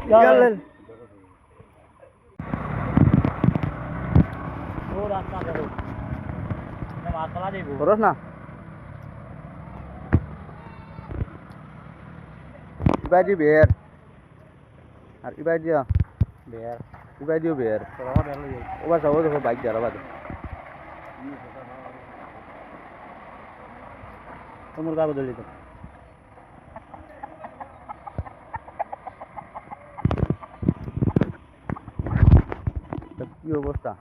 চল ও রাস্তা দেখো মাছলা দেব খরচ না ইবাই দি বের আর ইবাই দিয়া বের ইবাই দিও বের তোরা বের লই ওবা যাবো দেখো বাইক দিয়া রবা তোমার গা বদল দিত কি অবস্থা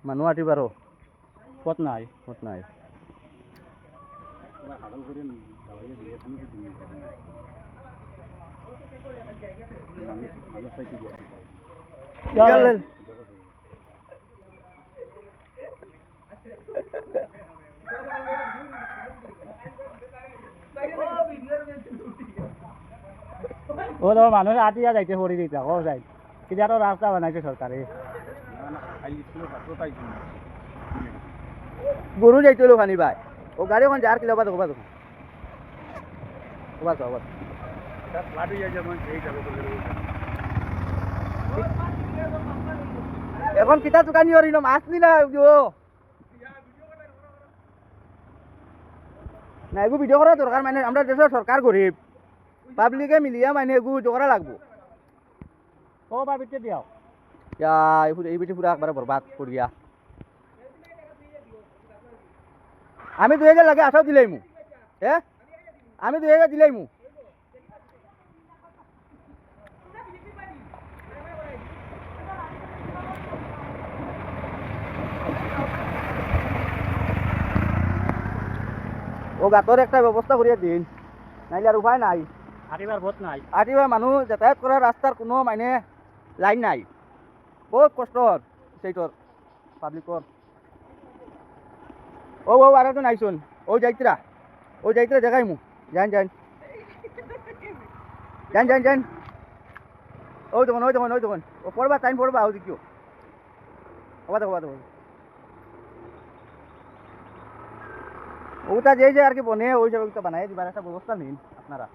মানুহ আটি পারো পথ নাই কত নাই চল ও তো মানুষ আটিয়া যাইতে পড়ি দিতা ও যাই কিটা তো রাস্তা বানাইছে সরকারে গরু যাইতে ফানি ভাই ও গাড়ি এখন যার কিলো দেখো দেখো ওবা যাও এখন কিতা দোকানি হরিল মাছ নিলা না এগু ভিডিও করা দরকার মানে আমরা দেশের সরকার গরিব পাবলিকে মিলিয়া মানে এগু ভিডিও করা লাগবো ও বাবিতে দিও এই বেটি পুরা একবারে বরবাদ করিয়া আমি 2000 লাগে আসাও দিলাই মু হ্যাঁ আমি 2000 দিলাই মু ও গাতর একটা ব্যবস্থা করিয়া দিন নাইলে আর উপায় নাই আটিবার পথ নাই আটিবা মানুষ যাতায়াত করার রাস্তার কোনো মানে লাইন নাই বহুত কষ্ট সেইটর পাবলিকর ও আর একজন আইসুন ও যাইতরা দেখাই মু যান যান যান যান যান ওই তখন ও পড়বা টাইম পড়বা ও দেখিও হবা দেখো ওটা যে আর কি বনে ওই সব বানাই দিবার একটা ব্যবস্থা নিন আপনারা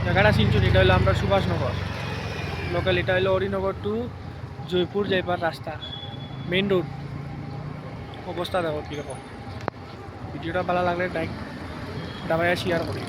জায়গাটা চিনছুন এটা হলো আমরা সুভাষনগর লোকাল এটা হলো হরিনগর টু জয়পুর যাইবার রাস্তা মেইন রোড অবস্থা দেখো কীরকম ভিডিওটা ভালো লাগলে লাইক দাবাইয়া শেয়ার করি